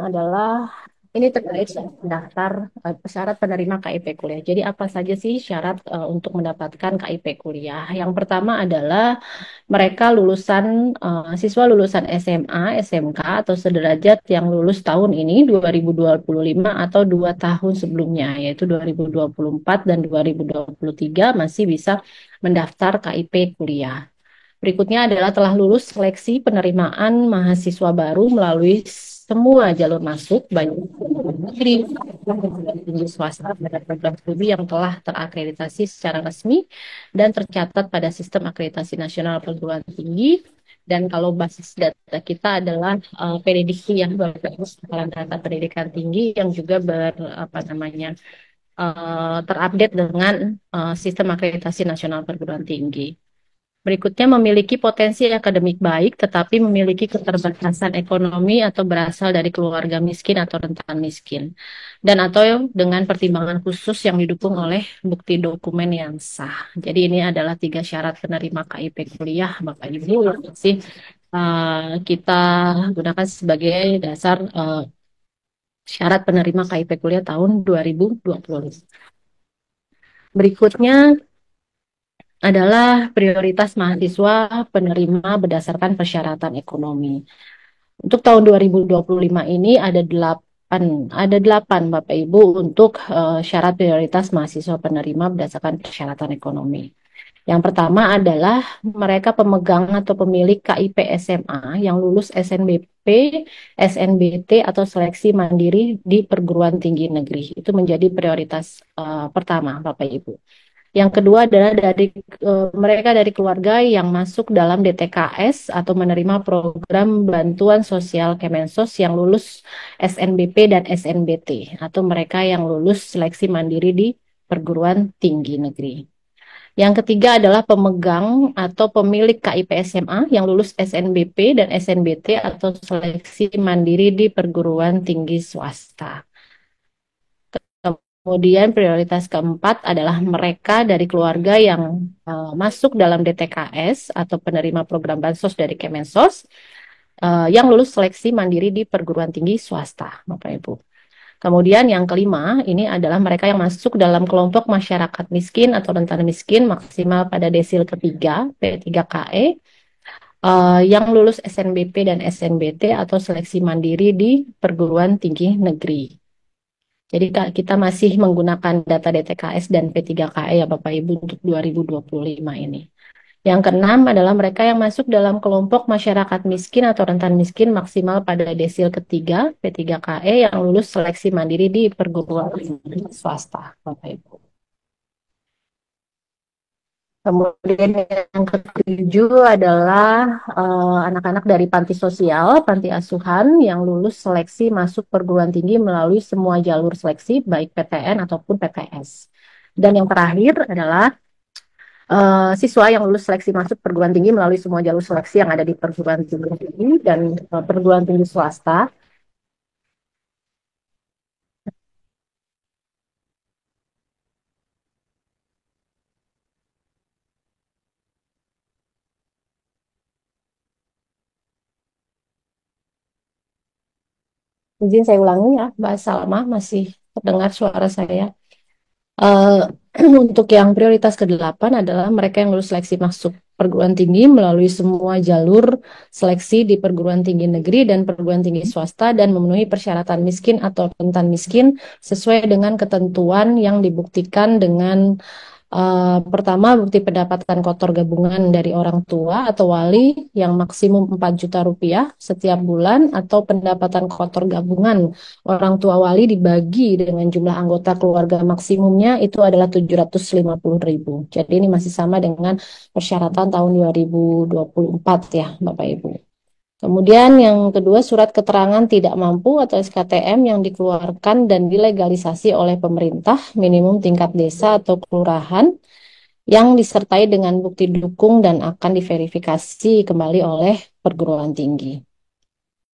adalah ini terkait daftar syarat penerima KIP kuliah. Jadi apa saja sih syarat untuk mendapatkan KIP kuliah? Yang pertama adalah mereka lulusan siswa lulusan SMA, SMK atau sederajat yang lulus tahun ini 2025 atau 2 tahun sebelumnya yaitu 2024 dan 2023 masih bisa mendaftar KIP kuliah. Berikutnya adalah telah lulus seleksi penerimaan mahasiswa baru melalui semua jalur masuk, baik negeri, tinggi swasta, pada program studi yang telah terakreditasi secara resmi dan tercatat pada sistem akreditasi nasional perguruan tinggi. Dan kalau basis data kita adalah PDDIKI yang berbasis data pendidikan tinggi yang juga apa namanya terupdate dengan sistem akreditasi nasional perguruan tinggi. Berikutnya memiliki potensi akademik baik, tetapi memiliki keterbatasan ekonomi atau berasal dari keluarga miskin atau rentan miskin. Dan atau dengan pertimbangan khusus yang didukung oleh bukti dokumen yang sah. Jadi ini adalah 3 syarat penerima KIP kuliah, Bapak Ibu, yang masih kita gunakan sebagai dasar syarat penerima KIP kuliah tahun 2020. Berikutnya adalah prioritas mahasiswa penerima berdasarkan persyaratan ekonomi. Untuk tahun 2025 ini ada delapan Bapak Ibu untuk syarat prioritas mahasiswa penerima berdasarkan persyaratan ekonomi. Yang pertama adalah mereka pemegang atau pemilik KIP SMA yang lulus SNBP, SNBT atau seleksi mandiri di perguruan tinggi negeri. Itu menjadi prioritas pertama Bapak Ibu. Yang kedua adalah mereka dari keluarga yang masuk dalam DTKS atau menerima program bantuan sosial Kemensos yang lulus SNBP dan SNBT atau mereka yang lulus seleksi mandiri di perguruan tinggi negeri. Yang ketiga adalah pemegang atau pemilik KIP SMA yang lulus SNBP dan SNBT atau seleksi mandiri di perguruan tinggi swasta. Kemudian prioritas keempat adalah mereka dari keluarga yang masuk dalam DTKS atau penerima program bansos dari Kemensos yang lulus seleksi mandiri di perguruan tinggi swasta, Bapak Ibu. Kemudian yang kelima ini adalah mereka yang masuk dalam kelompok masyarakat miskin atau rentan miskin maksimal pada desil ketiga P3KE yang lulus SNBP dan SNBT atau seleksi mandiri di perguruan tinggi negeri. Jadi kita masih menggunakan data DTKS dan P3KE ya Bapak Ibu untuk 2025 ini. Yang keenam adalah mereka yang masuk dalam kelompok masyarakat miskin atau rentan miskin maksimal pada desil ketiga P3KE yang lulus seleksi mandiri di perguruan tinggi swasta Bapak Ibu. Kemudian yang ketujuh adalah anak-anak dari panti sosial, panti asuhan yang lulus seleksi masuk perguruan tinggi melalui semua jalur seleksi, baik PTN ataupun PTS. Dan yang terakhir adalah siswa yang lulus seleksi masuk perguruan tinggi melalui semua jalur seleksi yang ada di perguruan tinggi dan perguruan tinggi swasta. Izin saya ulangi ya, Mbak Salma, masih terdengar suara saya. Eh, untuk yang prioritas ke-8 adalah mereka yang lulus seleksi masuk perguruan tinggi melalui semua jalur seleksi di perguruan tinggi negeri dan perguruan tinggi swasta dan memenuhi persyaratan miskin atau rentan miskin sesuai dengan ketentuan yang dibuktikan dengan pertama, bukti pendapatan kotor gabungan dari orang tua atau wali yang maksimum 4 juta rupiah setiap bulan atau pendapatan kotor gabungan orang tua wali dibagi dengan jumlah anggota keluarga maksimumnya itu adalah 750.000. Jadi ini masih sama dengan persyaratan tahun 2024 ya Bapak Ibu. Kemudian yang kedua, surat keterangan tidak mampu atau SKTM yang dikeluarkan dan dilegalisasi oleh pemerintah minimum tingkat desa atau kelurahan yang disertai dengan bukti dukung dan akan diverifikasi kembali oleh perguruan tinggi.